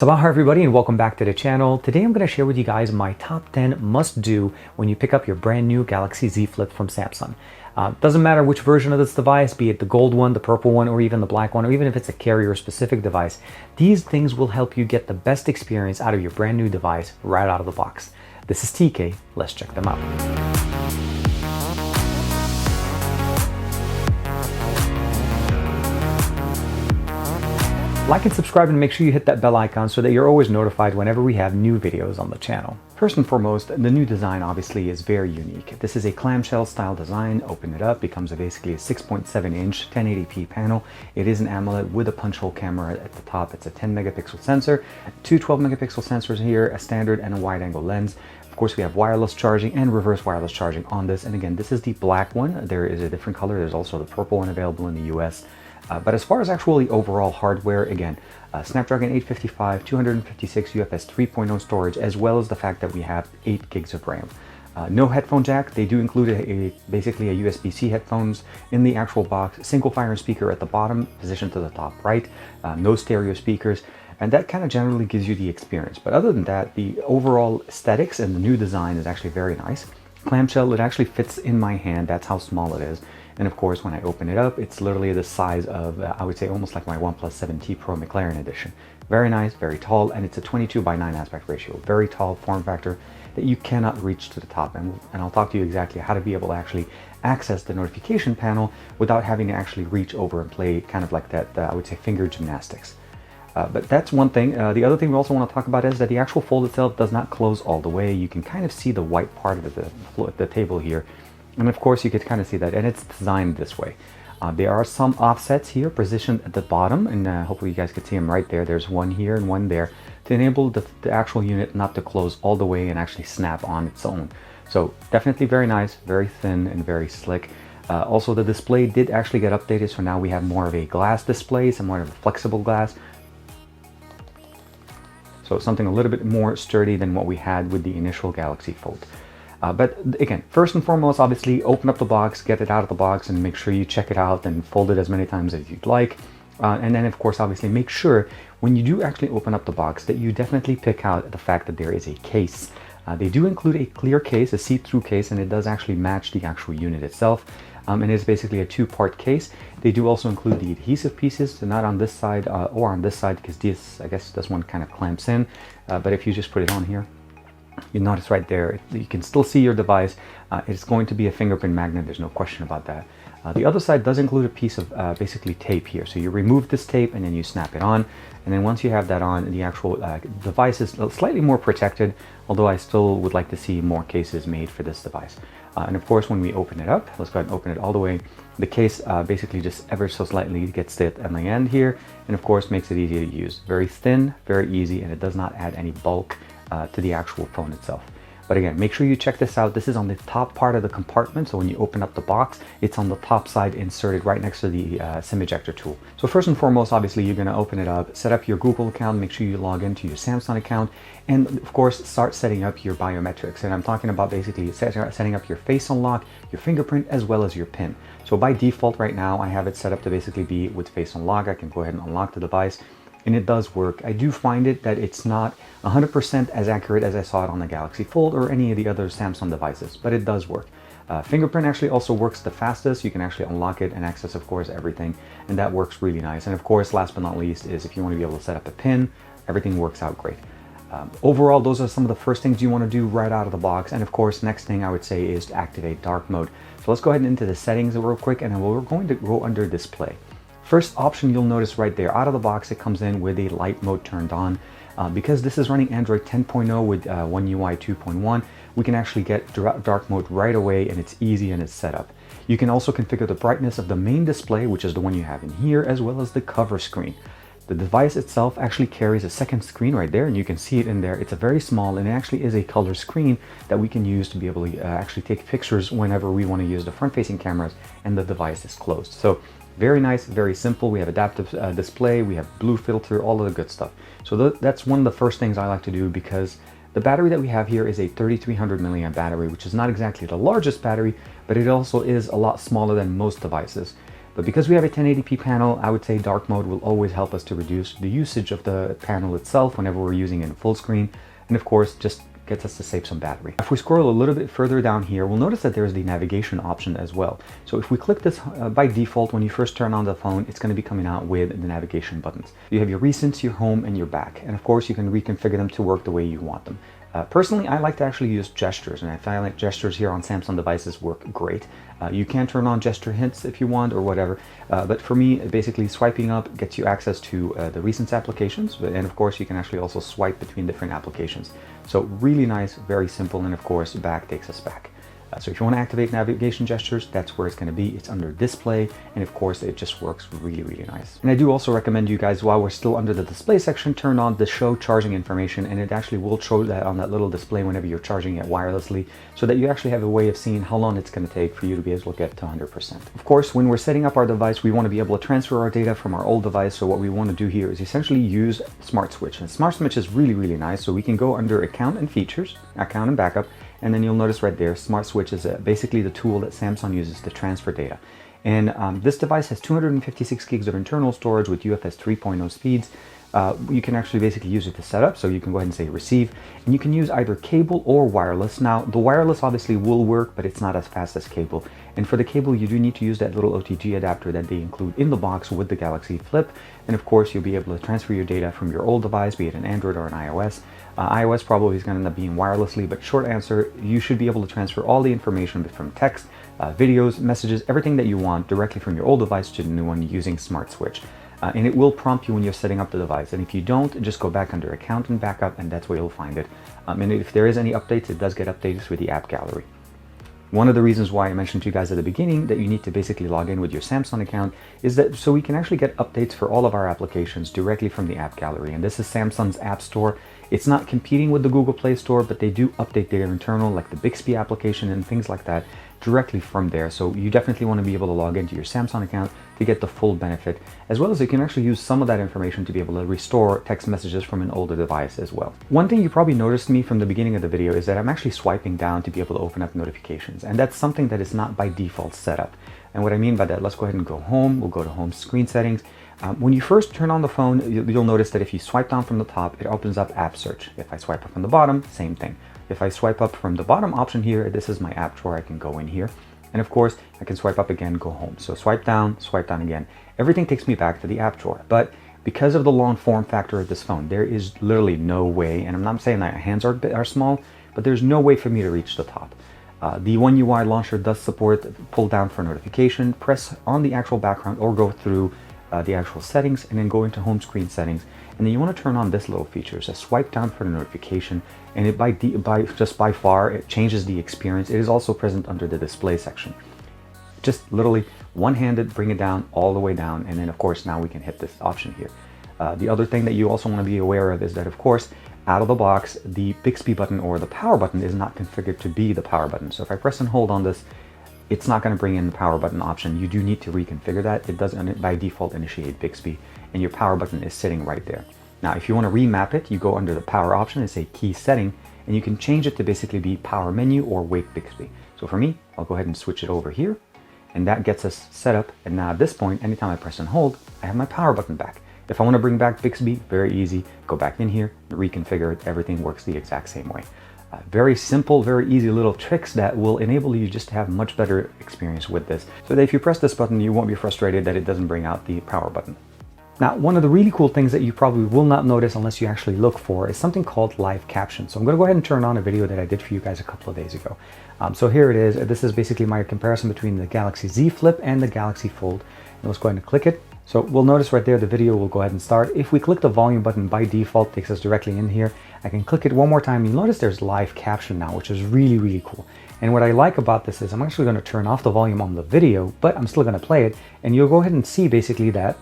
Sabah everybody, and welcome back to the channel. Today I'm going to share with you guys my top 10 must do when you pick up your brand new Galaxy Z Flip from Samsung. Doesn't matter which version of this device, be it the gold one, the purple one, or even the black one, or even if it's a carrier specific device, these things will help you get the best experience out of your brand new device right out of the box. This is TK, let's check them out. Like and subscribe, and make sure you hit that bell icon so that you're always notified whenever we have new videos on the channel. First and foremost, the new design obviously is very unique. This is a clamshell style design. Open it up, becomes basically a 6.7 inch 1080p panel. It is an AMOLED with a punch hole camera at the top. It's a 10 megapixel sensor, two 12 megapixel sensors here, a standard and a wide angle lens. Of course, we have wireless charging and reverse wireless charging on this. And again, this is the black one. There is a different color. There's also the purple one available in the US. But as far as actually overall hardware, again, Snapdragon 855, 256 UFS 3.0 storage, as well as the fact that we have 8 gigs of RAM. No headphone jack. They do include basically a USB-C headphones in the actual box, single fire speaker at the bottom, positioned to the top right, no stereo speakers, and that kind of generally gives you the experience. But other than that, the overall aesthetics and the new design is actually very nice. Clamshell, it actually fits in my hand. That's how small it is. And of course, when I open it up, it's literally the size of, I would say, almost like my OnePlus 7T Pro McLaren edition. Very nice, very tall, and it's a 22:9 aspect ratio. Very tall form factor that you cannot reach to the top. And I'll talk to you exactly how to be able to actually access the notification panel without having to actually reach over and play kind of like that, I would say, finger gymnastics. But that's one thing. The other thing we also want to talk about is that the actual fold itself does not close all the way. You can kind of see the white part of the table here. And of course, you could kind of see that, and it's designed this way. There are some offsets here positioned at the bottom, and hopefully you guys can see them right there. There's one here and one there to enable the actual unit not to close all the way and actually snap on its own. So definitely very nice, very thin and very slick. Also, the display did actually get updated, so now we have more of a glass display, some more of a flexible glass. So something a little bit more sturdy than what we had with the initial Galaxy Fold. But again, first and foremost, obviously, open up the box, get it out of the box, and make sure you check it out and fold it as many times as you'd like. And then, of course, obviously, make sure when you do actually open up the box that you definitely pick out the fact that there is a case. They do include a clear case, a see-through case, and it does actually match the actual unit itself. And it's basically a two-part case. They do also include the adhesive pieces, so not on this side or on this side, because this, I guess, this one kind of clamps in. But if you just put it on here, you notice right there, you can still see your device. It's going to be a fingerprint magnet, there's no question about that. The other side does include a piece of basically tape here. So you remove this tape and then you snap it on. And then once you have that on, the actual device is slightly more protected, although I still would like to see more cases made for this device. And of course, when we open it up, let's go ahead and open it all the way. The case basically just ever so slightly gets it on the end here, and of course makes it easy to use. Very thin, very easy, and it does not add any bulk to the actual phone itself. But again, make sure you check this out. This is on the top part of the compartment, so when you open up the box, it's on the top side inserted right next to the SIM ejector tool. So first and foremost, obviously, you're going to open it up, set up your Google account, make sure you log into your Samsung account, and of course, start setting up your biometrics. And I'm talking about basically setting up your face unlock, your fingerprint, as well as your PIN. So by default right now, I have it set up to basically be with face unlock. I can go ahead and unlock the device, and it does work. I do find it that it's not 100% as accurate as I saw it on the Galaxy Fold or any of the other Samsung devices, but it does work. Fingerprint actually also works the fastest. You can actually unlock it and access, of course, everything, and that works really nice. And of course, last but not least, is if you want to be able to set up a PIN, everything works out great. Overall, those are some of the first things you want to do right out of the box. And of course, next thing I would say is to activate dark mode. So let's go ahead and into the settings real quick, and then we're going to go under display. First option you'll notice right there, out of the box, it comes in with a light mode turned on. Because this is running Android 10.0 with One UI 2.1, we can actually get dark mode right away, and it's easy and it's set up. You can also configure the brightness of the main display, which is the one you have in here, as well as the cover screen. The device itself actually carries a second screen right there, and you can see it in there. It's a very small, and it actually is a color screen that we can use to be able to actually take pictures whenever we want to use the front-facing cameras and the device is closed. So very nice, very simple. We have adaptive display, we have blue filter, all of the good stuff. So that's one of the first things I like to do, because the battery that we have here is a 3300 milliamp battery, which is not exactly the largest battery, but it also is a lot smaller than most devices. But because we have a 1080p panel, I would say dark mode will always help us to reduce the usage of the panel itself whenever we're using it in full screen. And of course, just gets us to save some battery. If we scroll a little bit further down here, we'll notice that there's the navigation option as well. So if we click this, by default, when you first turn on the phone, it's going to be coming out with the navigation buttons. You have your recents, your home, and your back. And of course, you can reconfigure them to work the way you want them. Personally, I like to actually use gestures, and I find like gestures here on Samsung devices work great. You can turn on gesture hints if you want or whatever, but for me, basically swiping up gets you access to the recent applications, and of course you can actually also swipe between different applications. So really nice, very simple, and of course back takes us back. So if you want to activate navigation gestures, that's where it's going to be. It's under display, and of course it just works really, really nice. And I do also recommend you guys, while we're still under the display section, turn on the show charging information, and it actually will show that on that little display whenever you're charging it wirelessly, so that you actually have a way of seeing how long it's going to take for you to be able to get to 100%. Of course, when we're setting up our device, we want to be able to transfer our data from our old device. So what we want to do here is essentially use Smart Switch, and Smart Switch is really, really nice. So we can go under Account and Features, Account and Backup, and then you'll notice right there, Smart Switch is basically the tool that Samsung uses to transfer data. And this device has 256 gigs of internal storage with UFS 3.0 speeds. You can actually basically use it to set up, so you can go ahead and say receive, and you can use either cable or wireless. Now, the wireless obviously will work, but it's not as fast as cable. And for the cable, you do need to use that little OTG adapter that they include in the box with the Galaxy Flip. And of course, you'll be able to transfer your data from your old device, be it an Android or an iOS. iOS probably is going to end up being wirelessly, but short answer, you should be able to transfer all the information from text, videos, messages, everything that you want directly from your old device to the new one using Smart Switch. And it will prompt you when you're setting up the device. And if you don't, just go back under Account and Backup, and that's where you'll find it. And if there is any updates, it does get updated through the app gallery. One of the reasons why I mentioned to you guys at the beginning that you need to basically log in with your Samsung account is that so we can actually get updates for all of our applications directly from the app gallery. And this is Samsung's App Store. It's not competing with the Google Play Store, but they do update their internal, like the Bixby application and things like that, directly from there. So you definitely want to be able to log into your Samsung account to get the full benefit, as well as you can actually use some of that information to be able to restore text messages from an older device as well. One thing you probably noticed me from the beginning of the video is that I'm actually swiping down to be able to open up notifications, and that's something that is not by default set up. And what I mean by that, let's go ahead and go home. We'll go to home screen settings. When you first turn on the phone, you'll notice that if you swipe down from the top, it opens up app search. If I swipe up from the bottom, same thing. If I swipe up from the bottom option here, this is my app drawer. I can go in here. And of course, I can swipe up again, go home. So swipe down again. Everything takes me back to the app drawer. But because of the long form factor of this phone, there is literally no way, and I'm not saying that my hands are small, but there's no way for me to reach the top. The One UI launcher does support pull down for notification, press on the actual background or go through the actual settings and then go into home screen settings. And then you want to turn on this little feature, so swipe down for the notification, and it by far it changes the experience. It is also present under the display section. Just literally one-handed, bring it down all the way down, and then of course now we can hit this option here. The other thing that you also want to be aware of is that of course out of the box the Bixby button or the power button is not configured to be the power button. So if I press and hold on this, it's not going to bring in the power button option. You do need to reconfigure that. It doesn't by default initiate Bixby, and your power button is sitting right there. Now, if you want to remap it, you go under the power option and say key setting, and you can change it to basically be power menu or wake Bixby. So for me, I'll go ahead and switch it over here, and that gets us set up. And now at this point, anytime I press and hold, I have my power button back. If I want to bring back Bixby, very easy. Go back in here, reconfigure it. Everything works the exact same way. Very simple, very easy little tricks that will enable you just to have much better experience with this. So that if you press this button, you won't be frustrated that it doesn't bring out the power button. Now, one of the really cool things that you probably will not notice unless you actually look for is something called live caption. So I'm going to go ahead and turn on a video that I did for you guys a couple of days ago. So here it is. This is basically my comparison between the Galaxy Z Flip and the Galaxy Fold. And let's go ahead and click it. So we'll notice right there the video will go ahead and start. If we click the volume button by default, it takes us directly in here. I can click it one more time. You'll notice there's live caption now, which is really, really cool. And what I like about this is I'm actually going to turn off the volume on the video, but I'm still going to play it. And you'll go ahead and see basically that.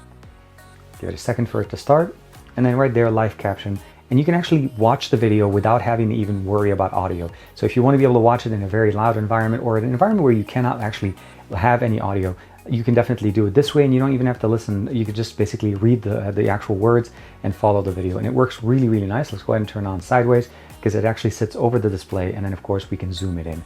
Give it a second for it to start. And then right there, live caption. And you can actually watch the video without having to even worry about audio. So if you want to be able to watch it in a very loud environment or an environment where you cannot actually have any audio, you can definitely do it this way, and you don't even have to listen. You could just basically read the actual words and follow the video, and it works really, really nice. Let's go ahead and turn on sideways because it actually sits over the display, and then of course we can zoom it in.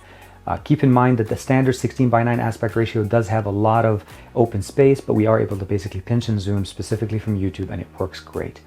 Keep in mind that the standard 16:9 aspect ratio does have a lot of open space, but we are able to basically pinch and zoom specifically from YouTube, and it works great.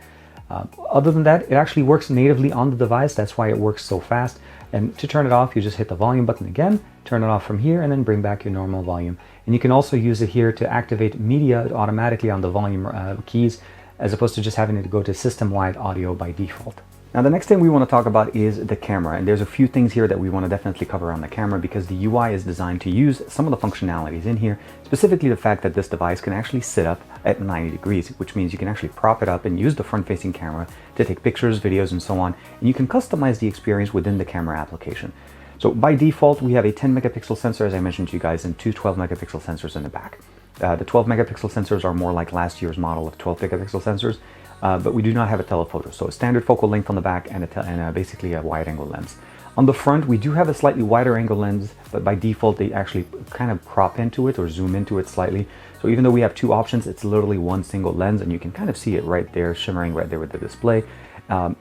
Other than that, it actually works natively on the device. That's why it works so fast. And to turn it off, you just hit the volume button again, turn it off from here, and then bring back your normal volume. And you can also use it here to activate media automatically on the volume keys, as opposed to just having it go to system-wide audio by default. Now, the next thing we want to talk about is the camera, and there's a few things here that we want to definitely cover on the camera, because the UI is designed to use some of the functionalities in here, specifically the fact that this device can actually sit up at 90 degrees, which means you can actually prop it up and use the front-facing camera to take pictures, videos, and so on, and you can customize the experience within the camera application. So by default, we have a 10 megapixel sensor, as I mentioned to you guys, and two 12 megapixel sensors in the back. The 12 megapixel sensors are more like last year's model of 12 megapixel sensors, but we do not have a telephoto. So a standard focal length on the back and basically a wide angle lens. On the front, we do have a slightly wider angle lens, but by default, they actually kind of crop into it or zoom into it slightly. So even though we have two options, it's literally one single lens, and you can kind of see it right there, shimmering right there with the display.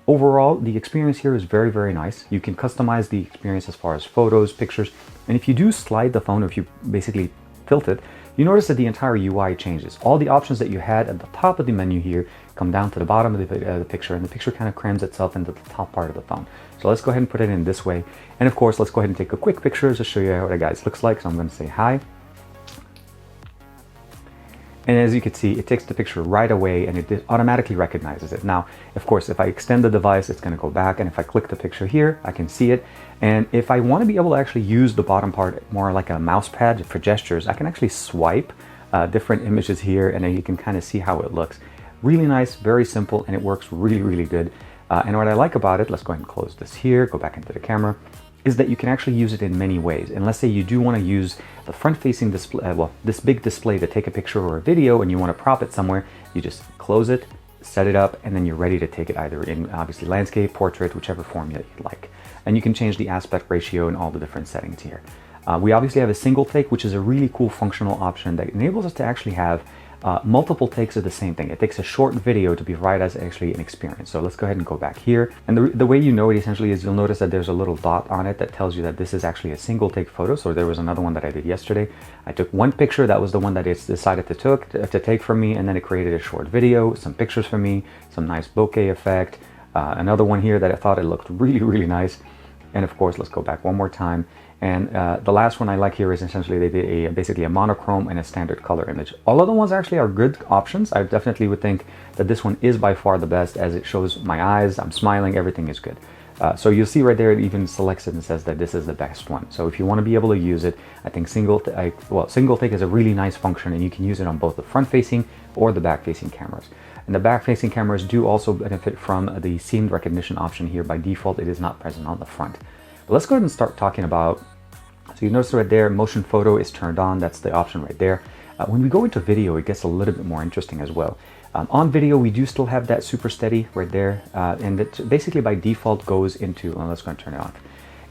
Overall, the experience here is very, very nice. You can customize the experience as far as photos, pictures, and if you do slide the phone, or if you basically tilt it, you notice that the entire UI changes. All the options that you had at the top of the menu here come down to the bottom of the picture, and the picture kind of crams itself into the top part of the phone. So let's go ahead and put it in this way. And of course, let's go ahead and take a quick picture to show you what it guys looks like. So I'm going to say hi. And as you can see, it takes the picture right away, and it automatically recognizes it. Now, of course, if I extend the device, it's going to go back, and if I click the picture here, I can see it. And if I want to be able to actually use the bottom part more like a mouse pad for gestures, I can actually swipe different images here, and then you can kind of see how it looks. Really nice, very simple, and it works really, really good. And what I like about it, let's go ahead and close this here, go back into the camera, is that you can actually use it in many ways. And let's say you do want to use the front-facing display, this big display to take a picture or a video, and you want to prop it somewhere, you just close it, set it up, and then you're ready to take it either in obviously landscape, portrait, whichever form that you'd like. And you can change the aspect ratio and all the different settings here. We obviously have a single take, which is a really cool functional option that enables us to actually have multiple takes of the same thing. It takes a short video to provide us actually an experience. So let's go ahead and go back here. And the way you know it essentially is you'll notice that there's a little dot on it that tells you that this is actually a single take photo. So there was another one that I did yesterday. I took one picture. That was the one that it decided to take from me. And then it created a short video, some pictures for me, some nice bokeh effect. Another one here that I thought it looked really, really nice. And of course, let's go back one more time. And the last one I like here is essentially they did basically a monochrome and a standard color image. All of the ones actually are good options. I definitely would think that this one is by far the best, as it shows my eyes, I'm smiling, everything is good. So you'll see right there, it even selects it and says that this is the best one. So if you want to be able to use it, I think single take is a really nice function, and you can use it on both the front-facing or the back-facing cameras. And the back-facing cameras do also benefit from the scene recognition option here. By default, it is not present on the front. But let's go ahead and start talking about, so you notice right there, motion photo is turned on. That's the option right there. When we go into video, it gets a little bit more interesting as well. On video, we do still have that super steady right there, and it basically by default goes into, well, let's go and turn it on.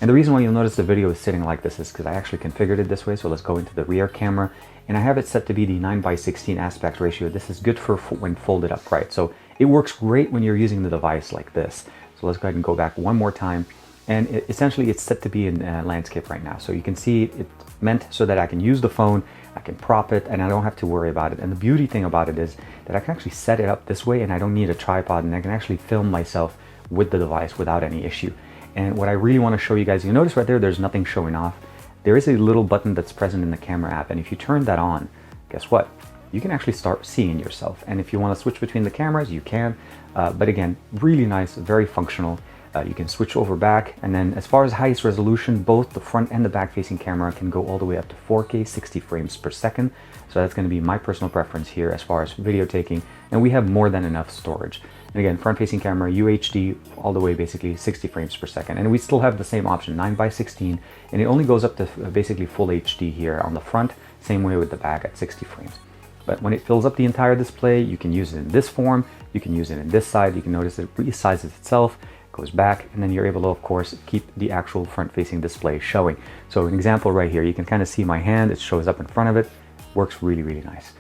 And the reason why you'll notice the video is sitting like this is because I actually configured it this way. So let's go into the rear camera, and I have it set to be the 9:16 aspect ratio. This is good for when folded upright. So it works great when you're using the device like this. So let's go ahead and go back one more time. And essentially it's set to be in landscape right now. So you can see it's meant so that I can use the phone, I can prop it, and I don't have to worry about it. And the beauty thing about it is that I can actually set it up this way, and I don't need a tripod, and I can actually film myself with the device without any issue. And what I really want to show you guys, you notice right there, there's nothing showing off. There is a little button that's present in the camera app, and if you turn that on, guess what? You can actually start seeing yourself. And if you want to switch between the cameras, you can. But again, really nice, very functional. You can switch over back, and then as far as highest resolution, both the front and the back facing camera can go all the way up to 4K 60 frames per second. So that's going to be my personal preference here as far as video taking, and we have more than enough storage. And again, front facing camera UHD all the way basically 60 frames per second, and we still have the same option 9:16, and it only goes up to basically full HD here on the front, same way with the back at 60 frames. But when it fills up the entire display, you can use it in this form, you can use it in this side. You can notice it resizes itself, goes back, and then you're able to, of course, keep the actual front-facing display showing. So an example right here, you can kind of see my hand, it shows up in front of it, works really, really nice.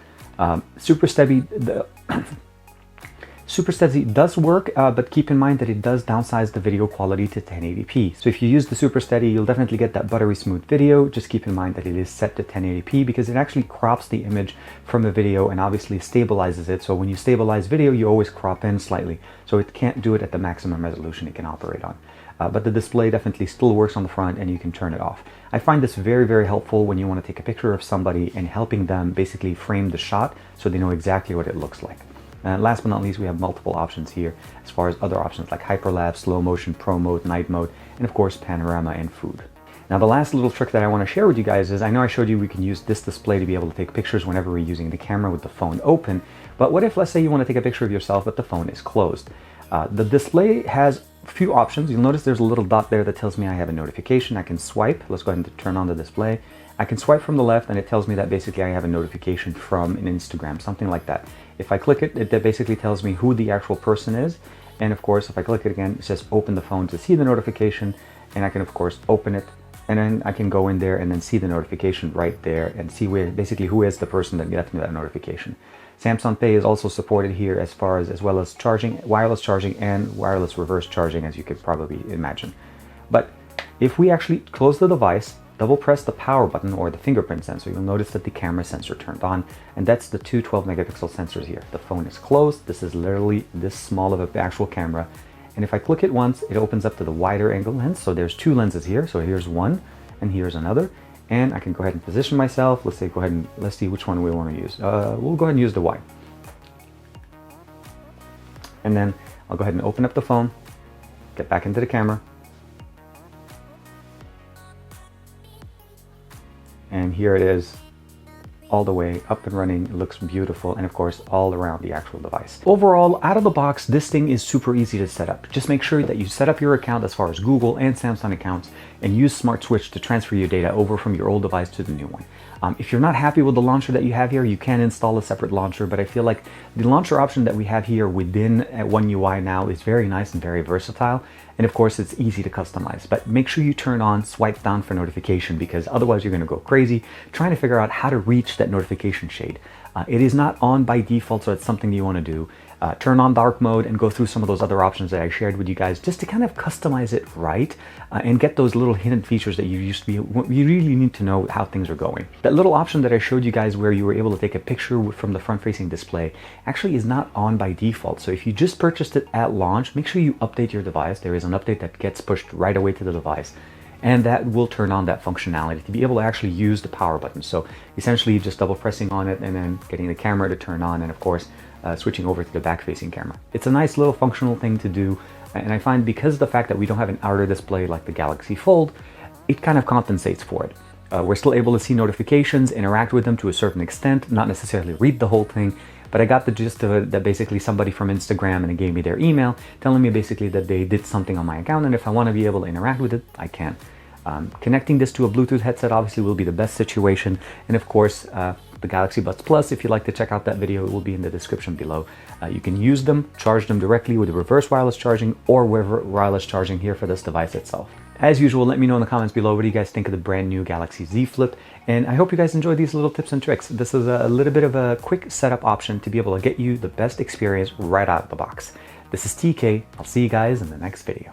Super Super Steady does work, but keep in mind that it does downsize the video quality to 1080p. So if you use the Super Steady, you'll definitely get that buttery smooth video. Just keep in mind that it is set to 1080p because it actually crops the image from the video and obviously stabilizes it. So when you stabilize video, you always crop in slightly. So it can't do it at the maximum resolution it can operate on. But the display definitely still works on the front and you can turn it off. I find this very, very helpful when you want to take a picture of somebody and helping them basically frame the shot so they know exactly what it looks like. Last but not least, we have multiple options here as far as other options like hyperlapse, slow motion, pro mode, night mode, and of course panorama and food. Now the last little trick that I want to share with you guys is, I know I showed you we can use this display to be able to take pictures whenever we're using the camera with the phone open, but what if, let's say you want to take a picture of yourself but the phone is closed? The display has a few options. You'll notice there's a little dot there that tells me I have a notification. I can swipe. Let's go ahead and turn on the display. I can swipe from the left and it tells me that basically I have a notification from an Instagram, something like that. If I click it, it basically tells me who the actual person is. And of course, if I click it again, it says open the phone to see the notification. And I can of course open it, and then I can go in there and then see the notification right there and see where basically who is the person that left me that notification. Samsung Pay is also supported here as well as charging, wireless charging and wireless reverse charging, as you could probably imagine. But if we actually close the device, double press the power button or the fingerprint sensor, you'll notice that the camera sensor turned on, and that's the two 12 megapixel sensors here. The phone is closed. This is literally this small of an actual camera. And if I click it once, it opens up to the wider angle lens. So there's two lenses here. So here's one and here's another. And I can go ahead and position myself. Let's see which one we want to use. We'll go ahead and use the wide. And then I'll go ahead and open up the phone, get back into the camera. And here it is, all the way up and running. It looks beautiful, and of course all around the actual device. Overall, out of the box, this thing is super easy to set up. Just make sure that you set up your account as far as Google and Samsung accounts and use Smart Switch to transfer your data over from your old device to the new one. If you're not happy with the launcher that you have here, you can install a separate launcher, but I feel like the launcher option that we have here within One UI now is very nice and very versatile. And of course, it's easy to customize, but make sure you turn on swipe down for notification, because otherwise you're going to go crazy trying to figure out how to reach that notification shade. It is not on by default, so it's something you want to do. Turn on dark mode and go through some of those other options that I shared with you guys just to kind of customize it right and get those little hidden features that you really need to know how things are going. That little option that I showed you guys where you were able to take a picture from the front-facing display actually is not on by default. So if you just purchased it at launch, make sure you update your device. There is an update that gets pushed right away to the device, and that will turn on that functionality to be able to actually use the power button. So essentially just double pressing on it and then getting the camera to turn on, and of course switching over to the back-facing camera. It's a nice little functional thing to do, and I find because of the fact that we don't have an outer display like the Galaxy Fold, it kind of compensates for it. We're still able to see notifications, interact with them to a certain extent, not necessarily read the whole thing, but I got the gist of it that basically somebody from Instagram and it gave me their email telling me basically that they did something on my account, and if I want to be able to interact with it, I can. Connecting this to a Bluetooth headset obviously will be the best situation, and of course the Galaxy Buds Plus, if you'd like to check out that video, it will be in the description below. You can use them, charge them directly with reverse wireless charging or wireless charging here for this device itself. As usual, let me know in the comments below what do you guys think of the brand new Galaxy Z Flip, and I hope you guys enjoyed these little tips and tricks. This is a little bit of a quick setup option to be able to get you the best experience right out of the box. This is TK. I'll see you guys in the next video.